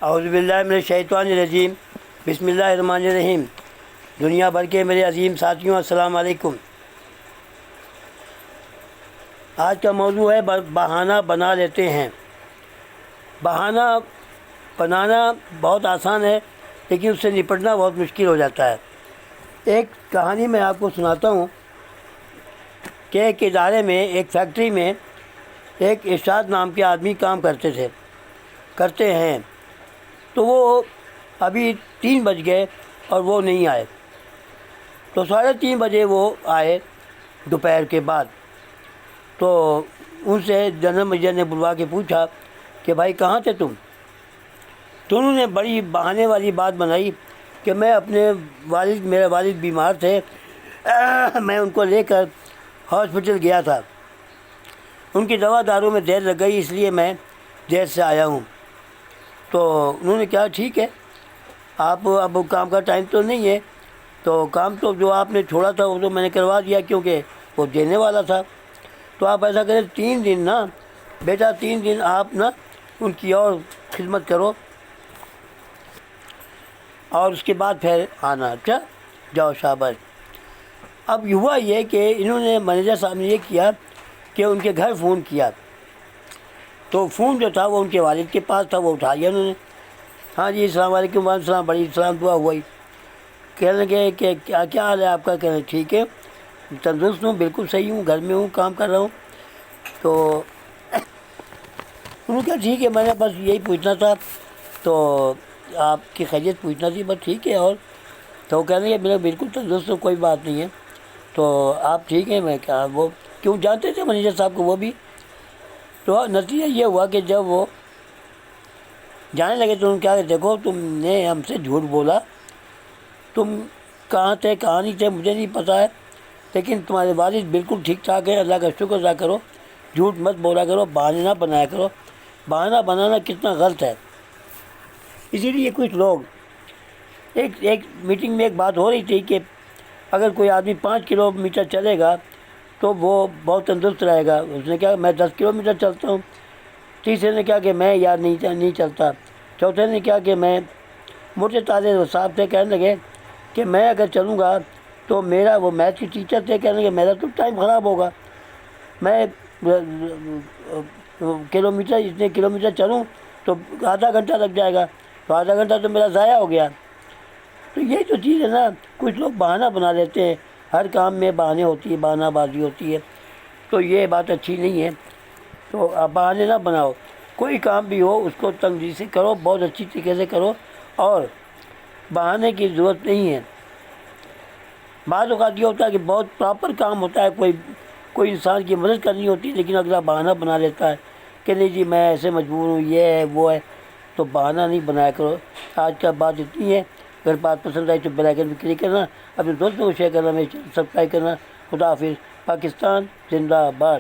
اعوذ باللہ من الشیطان الرجیم، بسم اللہ الرحمن الرحیم۔ دنیا بھر کے میرے عظیم ساتھیوں، السلام علیکم۔ آج کا موضوع ہے بہانہ بنا لیتے ہیں۔ بہانہ بنانا بہت آسان ہے، لیکن اس سے نپٹنا بہت مشکل ہو جاتا ہے۔ ایک کہانی میں آپ کو سناتا ہوں کہ ایک ادارے میں، ایک فیکٹری میں ایک ارشاد نام کے آدمی کام کرتے ہیں۔ تو وہ ابھی 3 بج گئے اور وہ نہیں آئے، تو 3:30 بجے وہ آئے دوپہر کے بعد۔ تو ان سے جنرل مینیجر نے بلوا کے پوچھا کہ بھائی کہاں تھے تم؟ تو انہوں نے بڑی بہانے والی بات بنائی کہ میرے والد بیمار تھے، میں ان کو لے کر ہاسپٹل گیا تھا، ان کی دوا دارو میں دیر لگ گئی، اس لیے میں دیر سے آیا ہوں۔ تو انہوں نے کہا ٹھیک ہے، اب کام کا ٹائم تو نہیں ہے، تو کام تو جو آپ نے چھوڑا تھا وہ تو میں نے کروا دیا، کیونکہ وہ دینے والا تھا۔ تو آپ ایسا کریں 3 دن نا بیٹا، 3 دن آپ نا ان کی اور خدمت کرو، اور اس کے بعد پھر آنا۔ اچھا جاؤ، شاباش۔ اب ہوا یہ کہ انہوں نے مینیجر صاحب نے یہ کیا کہ ان کے گھر فون کیا، تو فون جو تھا وہ ان کے والد کے پاس تھا، وہ اٹھایا انہوں نے۔ ہاں جی، السلام علیکم، وعلیکم السلام، بڑی السلام، دعا ہوئی۔ کہنے لگے کہ کیا حال ہے آپ کا؟ کہنے ٹھیک ہے، تندرست ہوں، بالکل صحیح ہوں، گھر میں ہوں، کام کر رہا ہوں۔ تو انہوں نے کہا ٹھیک ہے، میں نے بس یہی پوچھنا تھا، تو آپ کی خیریت پوچھنا تھی، بس ٹھیک ہے۔ اور تو کہنے لگے میرا بالکل تندرست ہوں، کوئی بات نہیں ہے۔ تو آپ ٹھیک ہیں؟ میں کہا وہ کیوں جانتے تھے مینیجر صاحب کو وہ بھی؟ تو نتیجہ یہ ہوا کہ جب وہ جانے لگے تو انہوں نے کہا کہ دیکھو، تم نے ہم سے جھوٹ بولا، تم کہاں تھے کہاں نہیں تھے مجھے نہیں پتہ ہے، لیکن تمہارے والد بالکل ٹھیک ٹھاک ہے، اللہ کا شکر ادا کرو، جھوٹ مت بولا کرو، بہانے نہ بنایا کرو۔ بہانہ بنانا کتنا غلط ہے۔ اسی لیے کچھ لوگ ایک میٹنگ میں ایک بات ہو رہی تھی کہ اگر کوئی آدمی 5 کلومیٹر چلے گا تو وہ بہت تندرست رہے گا۔ اس نے کہا میں 10 کلومیٹر چلتا ہوں۔ تیسرے نے کہا کہ میں یار نہیں چلتا۔ چوتھے نے کہا کہ میں موٹے تازے صاحب تھے، کہنے لگے کہ میں اگر چلوں گا تو میرا، وہ میتھ کے ٹیچر تھے، کہنے لگے میرا تو ٹائم خراب ہوگا، میں اتنے کلومیٹر چلوں تو آدھا گھنٹہ لگ جائے گا، تو آدھا گھنٹہ تو میرا ضائع ہو گیا۔ تو یہ جو چیز ہے نا، کچھ لوگ بہانہ بنا لیتے ہیں، ہر کام میں بہانے ہوتی ہے، بہانہ بازی ہوتی ہے، تو یہ بات اچھی نہیں ہے۔ تو آپ بہانے نہ بناؤ، کوئی کام بھی ہو اس کو تنظیم سے کرو، بہت اچھی طریقے سے کرو، اور بہانے کی ضرورت نہیں ہے۔ بعض اوقات یہ ہوتا ہے کہ بہت پراپر کام ہوتا ہے، کوئی انسان کی مدد کرنی ہوتی ہے، لیکن اگلا بہانہ بنا لیتا ہے کہ نہیں جی میں ایسے مجبور ہوں، یہ ہے وہ ہے، تو بہانہ نہیں بنایا کرو۔ آج کا بات اتنی ہے، اگر بات پسند آئی تو بیل آئیکن پہ کلک کرنا، اپنے دوستوں کو شیئر کرنا، میرے چینل سبسکرائب کرنا۔ خدا حافظ۔ پاکستان زندہ باد۔